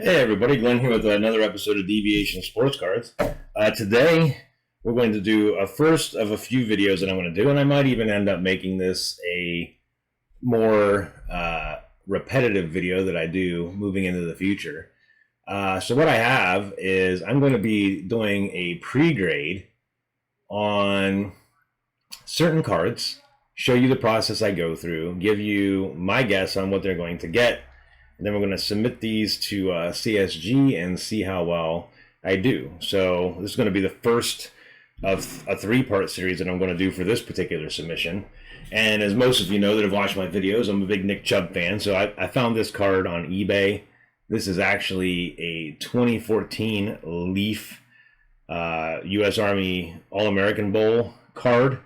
Hey everybody, Glenn here with another episode of Deviation Sports Cards. Today we're going to do a first of a few videos that I'm going to do, and I might even end up making this a more repetitive video that I do moving into the future. So what I have is I'm going to be doing a pre-grade on certain cards, show you the process I go through, give you my guess on what they're going to get. And then we're going to submit these to CSG and see how well I do. So this is going to be the first of a three-part series that I'm going to do for this particular submission. And as most of you know that have watched my videos, I'm a big Nick Chubb fan. So I found this card on eBay. This is actually a 2014 Leaf U.S. Army All-American Bowl card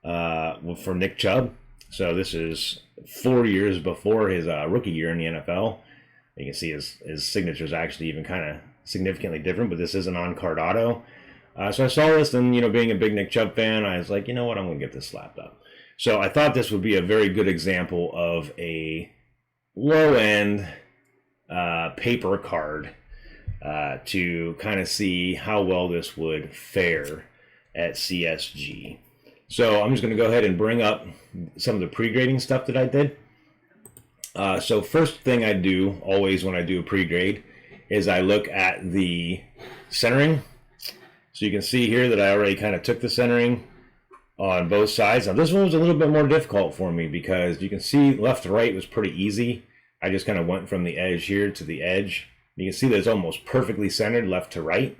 for Nick Chubb. So this is 4 years before his rookie year in the NFL. You can see his signature is actually even kind of significantly different, but this is an on-card auto. So I saw this, and being a big Nick Chubb fan, I was like, you know what, I'm going to get this slapped up. So I thought this would be a very good example of a low-end paper card to kind of see how well this would fare at CSG. So I'm just going to go ahead and bring up some of the pre-grading stuff that I did. So first thing I do always when I do a pre-grade is I look at the centering. So you can see here that I already kind of took the centering on both sides. Now this one was a little bit more difficult for me because you can see left to right was pretty easy. I just kind of went from the edge here to the edge. You can see that it's almost perfectly centered left to right.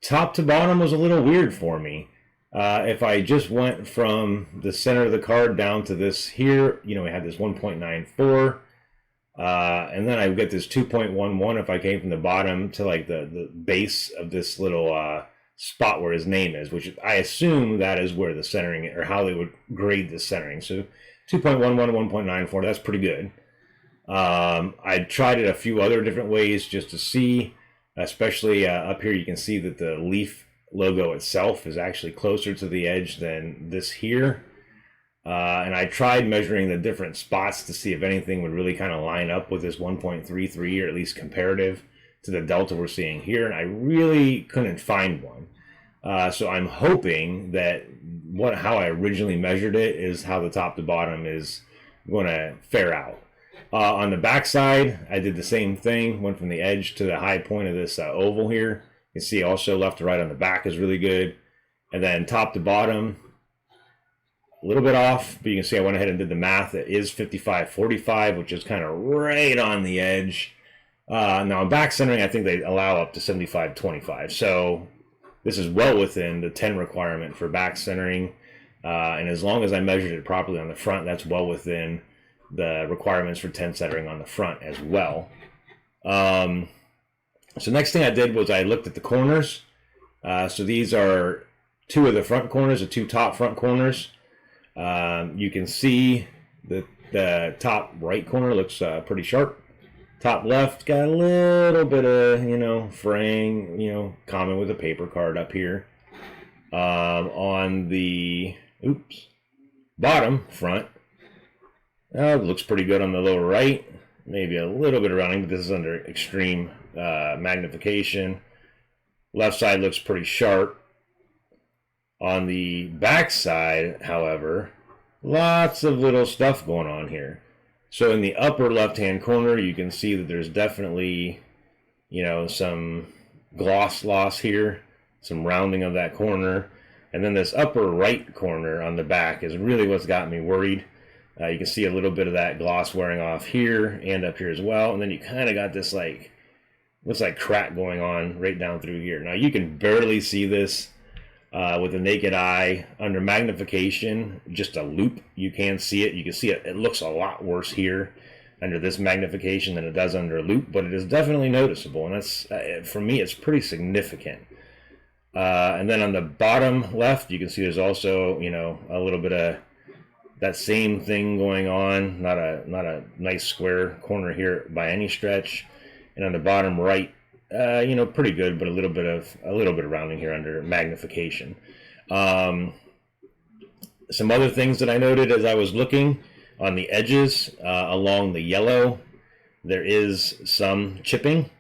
Top to bottom was a little weird for me. If I just went from the center of the card down to this here, we had this 1.94, and then I get this 2.11 if I came from the bottom to like the base of this little spot where his name is, which I assume that is where the centering, or how they would grade the centering. So 2.11 to 1.94, that's pretty good. I tried it a few other different ways just to see, especially up here you can see that the Leaf logo itself is actually closer to the edge than this here, and I tried measuring the different spots to see if anything would really kind of line up with this 1.33, or at least comparative to the delta we're seeing here, and I really couldn't find one. So I'm hoping that how I originally measured it is how the top to bottom is going to fare out. On the back side, I did the same thing, went from the edge to the high point of this oval here. You can see also left to right on the back is really good. And then top to bottom, a little bit off, but you can see I went ahead and did the math. It is 55-45, which is kind of right on the edge. Now on back centering, I think they allow up to 75-25. So this is well within the 10 requirement for back centering. And as long as I measured it properly on the front, that's well within the requirements for 10 centering on the front as well. So next thing I did was I looked at the corners. So these are two of the front corners, the two top front corners. You can see that the top right corner looks pretty sharp. Top left got a little bit of, fraying, common with a paper card up here. On the, bottom front, it looks pretty good on the lower right. Maybe a little bit of rounding, but this is under extreme magnification. Left side looks pretty sharp. On the back side, however, lots of little stuff going on here. So in the upper left-hand corner, you can see that there's definitely, some gloss loss here, some rounding of that corner. And then this upper right corner on the back is really what's got me worried. You can see a little bit of that gloss wearing off here and up here as well. And then you kind of got this looks like crack going on right down through here. Now you can barely see this with the naked eye. Under magnification, just a loop, you can see it. You can see it. It looks a lot worse here under this magnification than it does under a loop, but it is definitely noticeable. And that's, for me, it's pretty significant. And then on the bottom left, you can see there's also, a little bit of that same thing going on. Not a nice square corner here by any stretch. And on the bottom right, pretty good, but a little bit of rounding here under magnification. Some other things that I noted as I was looking on the edges along the yellow, there is some chipping.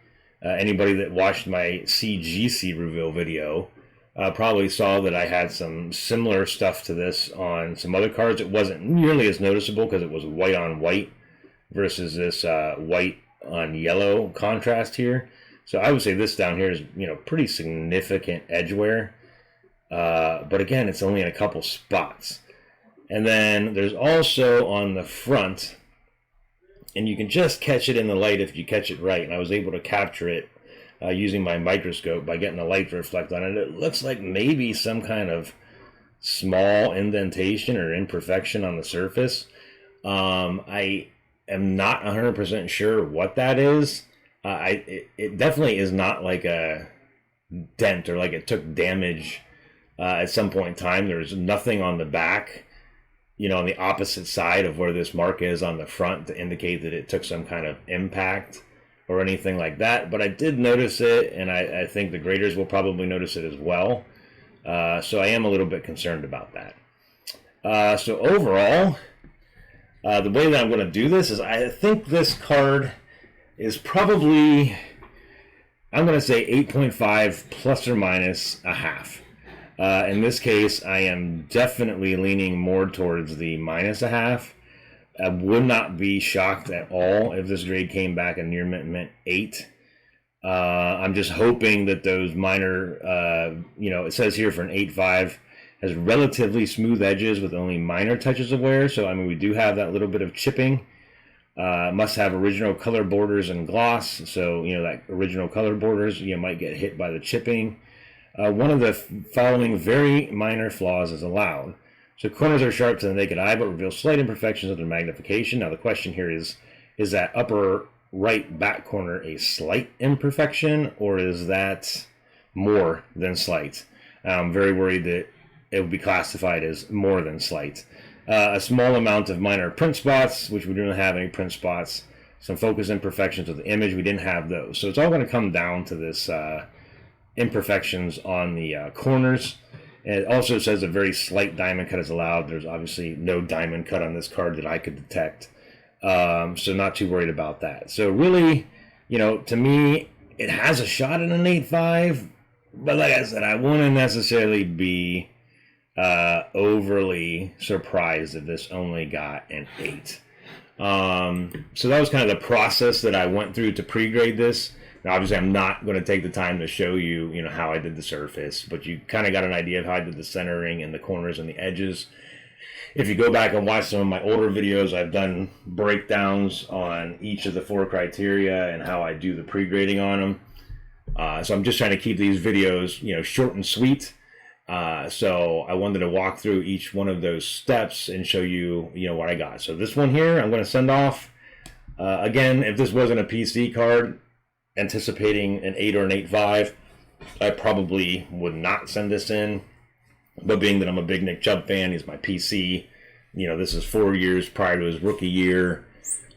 Anybody that watched my CGC reveal video probably saw that I had some similar stuff to this on some other cards. It wasn't nearly as noticeable because it was white on white versus this white on yellow contrast here. So I would say this down here is, pretty significant edge wear. But again, it's only in a couple spots. And then there's also on the front, and you can just catch it in the light if you catch it right. And I was able to capture it using my microscope by getting the light to reflect on it. It looks like maybe some kind of small indentation or imperfection on the surface. I am not 100% sure what that is. It definitely is not like a dent or like it took damage at some point in time. There's nothing on the back, on the opposite side of where this mark is on the front to indicate that it took some kind of impact or anything like that. But I did notice it, and I think the graders will probably notice it as well. So I am a little bit concerned about that. So overall, the way that I'm going to do this is I think this card is probably, I'm going to say 8.5 plus or minus a half. In this case, I am definitely leaning more towards the minus a half. I would not be shocked at all if this grade came back a near mint 8. I'm just hoping that those minor, it says here for an 8.5, has relatively smooth edges with only minor touches of wear. So, we do have that little bit of chipping. Must have original color borders and gloss. So, that original color borders, might get hit by the chipping. One of the following very minor flaws is allowed. So corners are sharp to the naked eye, but reveal slight imperfections under magnification. Now the question here is that upper right back corner a slight imperfection, or is that more than slight? I'm very worried that it would be classified as more than slight. A small amount of minor print spots, which we don't have any print spots. Some focus imperfections of the image, we didn't have those. So it's all going to come down to this imperfections on the corners. And it also says a very slight diamond cut is allowed. There's obviously no diamond cut on this card that I could detect. So not too worried about that. So really, to me, it has a shot at an 8.5. But like I said, I wouldn't necessarily be overly surprised if this only got an 8. So that was kind of the process that I went through to pre-grade this. Now, obviously, I'm not going to take the time to show you, how I did the surface, but you kind of got an idea of how I did the centering and the corners and the edges. If you go back and watch some of my older videos, I've done breakdowns on each of the 4 criteria and how I do the pre-grading on them. So I'm just trying to keep these videos, short and sweet. So I wanted to walk through each one of those steps and show you, what I got. So this one here, I'm going to send off. Again, if this wasn't a PC card, anticipating an 8 or an 8.5, I probably would not send this in. But being that I'm a big Nick Chubb fan, he's my PC. This is 4 years prior to his rookie year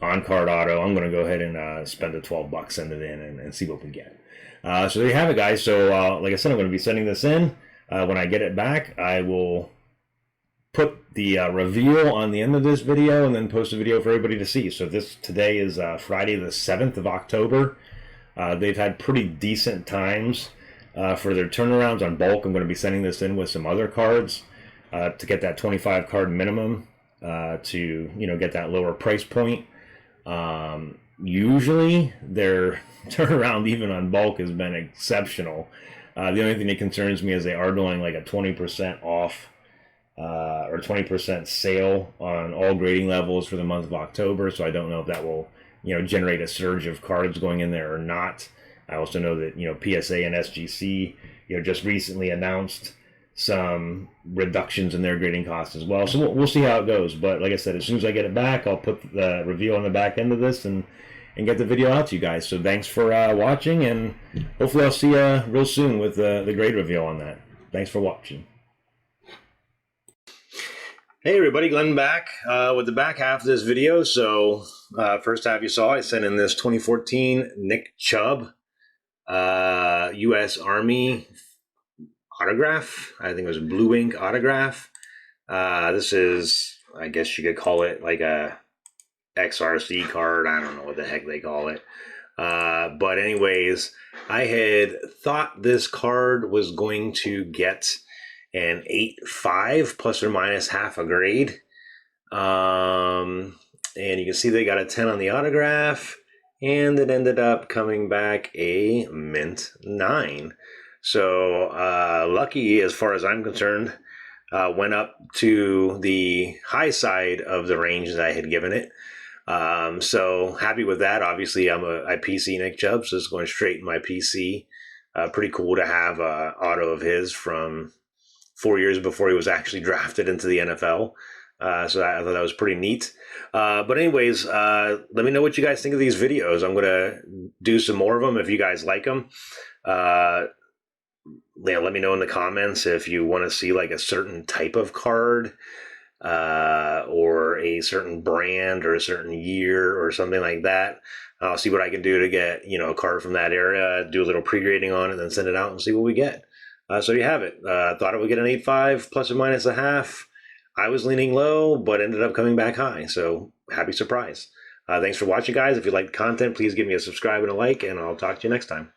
on card auto. I'm going to go ahead and spend the $12, send it in, and see what we get. So there you have it, guys. So like I said, I'm going to be sending this in. When I get it back, I will put the reveal on the end of this video and then post a video for everybody to see. So today is Friday the 7th of October. They've had pretty decent times for their turnarounds on bulk. I'm going to be sending this in with some other cards to get that 25 card minimum to get that lower price point. Usually their turnaround even on bulk has been exceptional. The only thing that concerns me is they are doing like a 20% off or 20% sale on all grading levels for the month of October. So I don't know if that will generate a surge of cards going in there or not. I also know that, PSA and SGC, just recently announced some reductions in their grading costs as well. So we'll see how it goes. But like I said, as soon as I get it back, I'll put the review on the back end of this and get the video out to you guys. So thanks for watching, and hopefully I'll see you real soon with the grade reveal on that. Thanks for watching. Hey everybody, Glenn back with the back half of this video. So first half you saw, I sent in this 2014 Nick Chubb U.S. Army autograph. I think it was blue ink autograph. This is, I guess you could call it like a XRC card. I don't know what the heck they call it. But anyways, I had thought this card was going to get an 8.5 plus or minus half a grade. And you can see they got a 10 on the autograph, and it ended up coming back a mint 9. So lucky, as far as I'm concerned, went up to the high side of the range that I had given it. So happy with that. Obviously, I PC Nick Chubb, so it's going straight in my PC. Pretty cool to have an auto of his from 4 years before he was actually drafted into the NFL. So I thought that was pretty neat. But anyways, let me know what you guys think of these videos. I'm going to do some more of them if you guys like them. Let me know in the comments if you want to see like a certain type of card, or a certain brand or a certain year or something like that. I'll see what I can do to get, a card from that area, do a little pre-grading on it, and then send it out and see what we get. So you have it. Thought it would get an 8.5 plus or minus a half. I was leaning low, but ended up coming back high. So happy surprise. Thanks for watching, guys. If you like the content, please give me a subscribe and a like, and I'll talk to you next time.